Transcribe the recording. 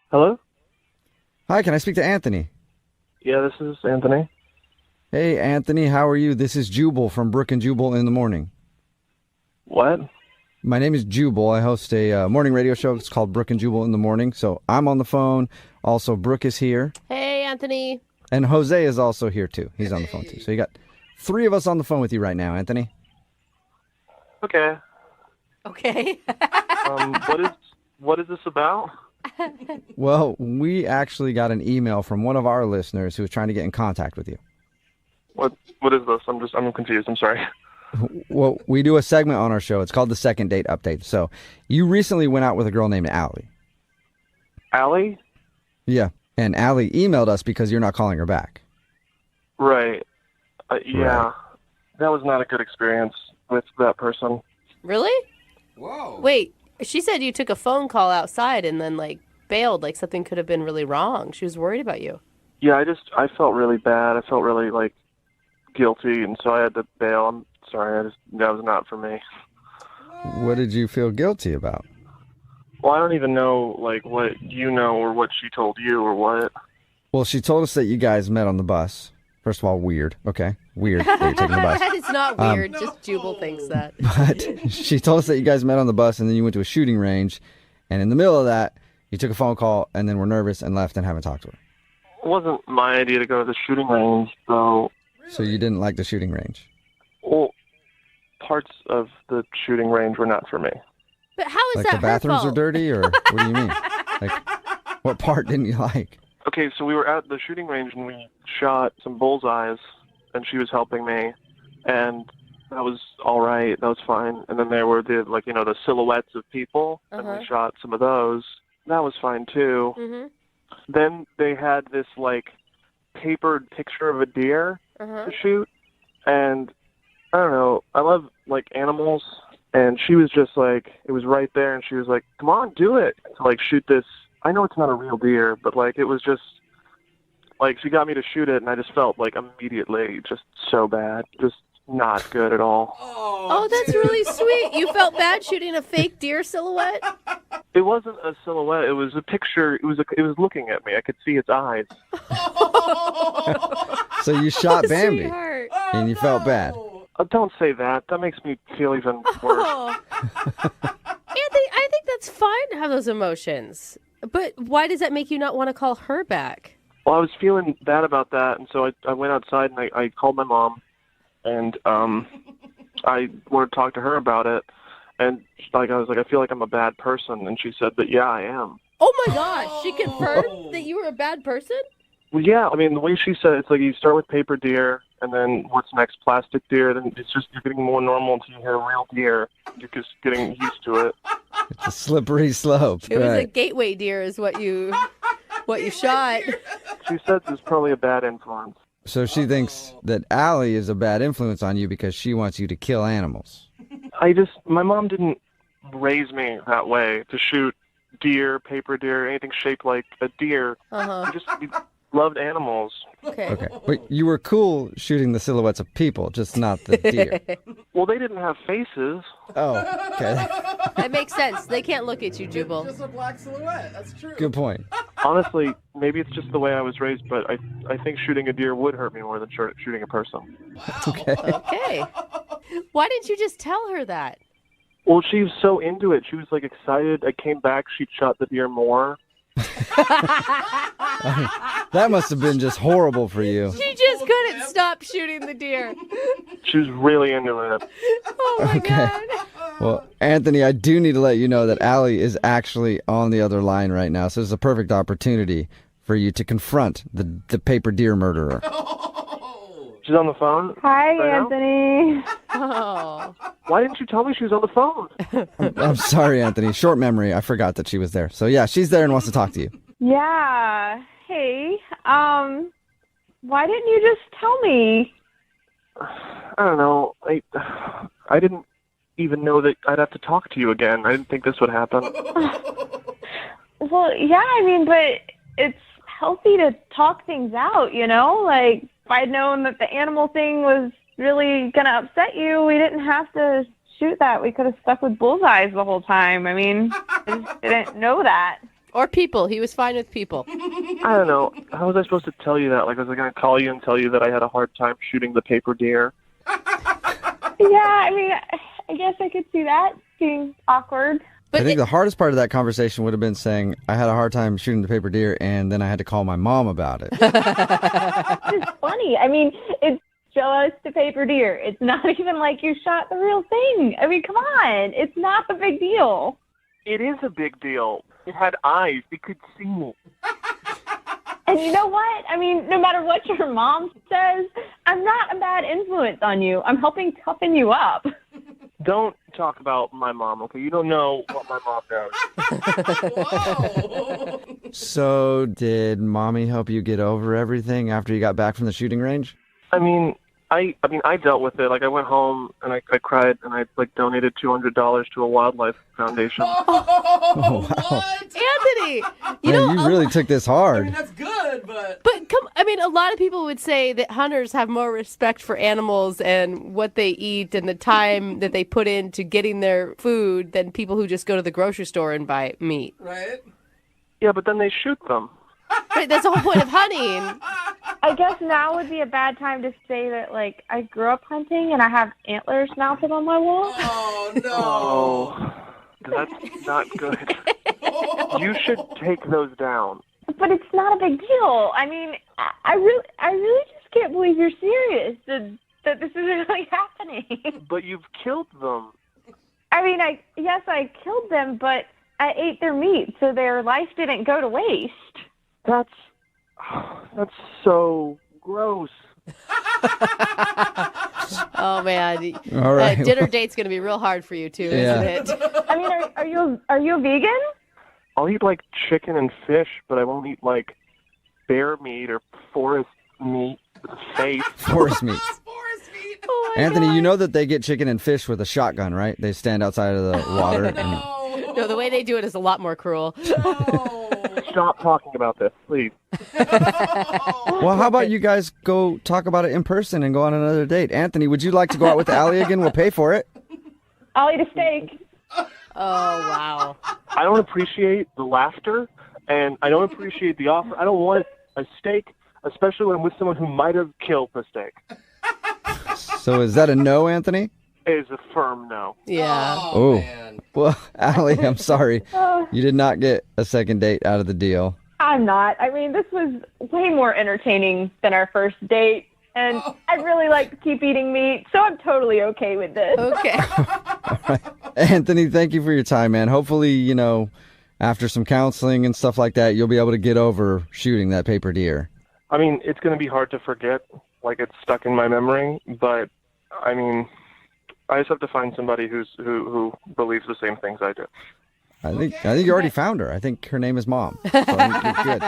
Hello? Hi, can I speak to Anthony? Yeah, this is Anthony. Hey, Anthony, how are you? This is Jubal from Brooke and Jubal in the morning. What? My name is Jubal. I host a morning radio show. It's called Brooke and Jubal in the morning. So I'm on the phone. Also, Brooke is here. Hey, Anthony. And Jose is also here, too. He's on the phone, too. So you got three of us on the phone with you right now, Anthony. Okay. Okay. What is this about? Well, we actually got an email from one of our listeners who was trying to get in contact with you. What is this? I'm confused. I'm sorry. Well, we do a segment on our show. It's called the Second Date Update. So you recently went out with a girl named Allie. Allie? Yeah. And Allie emailed us because you're not calling her back. Right. Yeah. Right. That was not a good experience with that person. Really? Whoa. Wait, she said you took a phone call outside and then, bailed, like something could have been really wrong. She was worried about you. Yeah, I felt really bad. I felt really, guilty, and so I had to bail. I'm sorry. That was not for me. What did you feel guilty about? Well, I don't even know, what you know or what she told you or what. Well, she told us that you guys met on the bus. First of all, weird. Okay, weird that you're taking the bus. It's not weird. Just Jubal thinks that. But she told us that you guys met on the bus and then you went to a shooting range. And in the middle of that, you took a phone call and then were nervous and left and haven't talked to her. It wasn't my idea to go to the shooting range, though. So you didn't like the shooting range? Well, parts of the shooting range were not for me. But how is Like that the bathrooms her are fault? dirty, or what do you mean? Like, what part didn't you like? Okay, so we were at the shooting range and we shot some bullseyes, and she was helping me, and that was all right. That was fine. And then there were the silhouettes of people, and we shot some of those. That was fine too. Mm-hmm. Then they had this papered picture of a deer to shoot, and I don't know. I love animals, and she was just it was right there, and she was like, "Come on, do it!" To shoot this. I know it's not a real deer, but it was just she got me to shoot it, and I just felt immediately just so bad, just not good at all. Oh, that's really sweet. You felt bad shooting a fake deer silhouette? It wasn't a silhouette. It was a picture. It was looking at me. I could see its eyes. So you shot Bambi, Sweetheart. and you felt bad. Don't say that. That makes me feel even worse. Oh. Anthony, I think that's fine to have those emotions. But why does that make you not want to call her back? Well, I was feeling bad about that, and so I went outside and I called my mom, and I wanted to talk to her about it. And I was like, I feel like I'm a bad person, and she said that yeah, I am. Oh my gosh, she confirmed that you were a bad person? Well, yeah, I mean the way she said it's you start with paper deer, and then what's next, plastic deer. Then it's just you're getting more normal until you hear real deer. You're just getting used to it. It's a slippery slope. It was a Right. gateway deer is what you shot. She said it was probably a bad influence. So she thinks that Allie is a bad influence on you because she wants you to kill animals. My mom didn't raise me that way to shoot deer, paper deer, anything shaped like a deer. We loved animals. Okay. Okay. But you were cool shooting the silhouettes of people, just not the deer. Well, they didn't have faces. Oh, okay. That makes sense. They can't look at you, Jubal. Just a black silhouette. That's true. Good point. Honestly, maybe it's just the way I was raised, but I think shooting a deer would hurt me more than shooting a person. Okay. Okay. Why didn't you just tell her that? Well, she was so into it. She was excited. I came back. She shot the deer more. That must have been just horrible for you. She just couldn't stop shooting the deer. She was really into it. Oh my God. Well, Anthony, I do need to let you know that Allie is actually on the other line right now, so it's a perfect opportunity for you to confront the paper deer murderer. She's on the phone? Hi, right now? Anthony. Oh. Why didn't you tell me she was on the phone? I'm sorry, Anthony. Short memory. I forgot that she was there. So yeah, she's there and wants to talk to you. Yeah. Hey. Why didn't you just tell me? I don't know. I didn't even know that I'd have to talk to you again. I didn't think this would happen. Well, yeah, I mean, but it's healthy to talk things out, if I'd known that the animal thing was really going to upset you, we didn't have to shoot that. We could have stuck with bullseyes the whole time. I mean, I just didn't know that. Or people. He was fine with people. I don't know. How was I supposed to tell you that? Like, was I going to call you and tell you that I had a hard time shooting the paper deer? Yeah, I mean, I guess I could see that being awkward. I think the hardest part of that conversation would have been saying, I had a hard time shooting the paper deer, and then I had to call my mom about it. It's funny. I mean, it's just a paper deer. It's not even like you shot the real thing. I mean, come on. It's not the big deal. It is a big deal. It had eyes. It could see me. And you know what? I mean, no matter what your mom says, I'm not a bad influence on you. I'm helping toughen you up. Don't talk about my mom, okay? You don't know what my mom knows. So, did Mommy help you get over everything after you got back from the shooting range? I mean, I dealt with it. Like, I went home and I cried and I donated $200 to a wildlife foundation. Oh, wow. Anthony, You really took this hard. I mean, that's good, but a lot of people would say that hunters have more respect for animals and what they eat and the time that they put into getting their food than people who just go to the grocery store and buy meat. right? Yeah, but then they shoot them. Right, that's the whole point of hunting. I guess now would be a bad time to say that, like, I grew up hunting and I have antlers mounted on my wall. Oh no! Oh, that's not good. You should take those down. But it's not a big deal. I mean, I really just can't believe you're serious that this is really happening. But you've killed them. I mean, yes, I killed them, but I ate their meat, so their life didn't go to waste. That's so gross. Oh man! All right. Dinner date's gonna be real hard for you too, Yeah. isn't it? I mean, are you a vegan? I'll eat like chicken and fish, but I won't eat like bear meat or forest meat. Safe. Forest meat. Forest meat. Oh my Anthony, God. you know that they get chicken and fish with a shotgun, right? They stand outside of the water. And... No, the way they do it is a lot more cruel. Stop talking about this, please. Well, how about you guys go talk about it in person and go on another date? Anthony, would you like to go out with Allie again? We'll pay for it. I'll eat a steak. Oh wow! I don't appreciate the laughter, and I don't appreciate the offer. I don't want a steak, especially when I'm with someone who might have killed the steak. So is that a no, Anthony? It is a firm no. Yeah. Oh. Man. Well, Allie, I'm sorry. You did not get a second date out of the deal. I'm not. I mean, this was way more entertaining than our first date, and I'd really like to keep eating meat, so I'm totally okay with this. Okay. Anthony, thank you for your time, man. Hopefully, after some counseling and stuff like that, you'll be able to get over shooting that paper deer. I mean, it's going to be hard to forget, like it's stuck in my memory, but, I mean, I just have to find somebody who believes the same things I do. I think you already found her. I think her name is Mom. So I think you're good.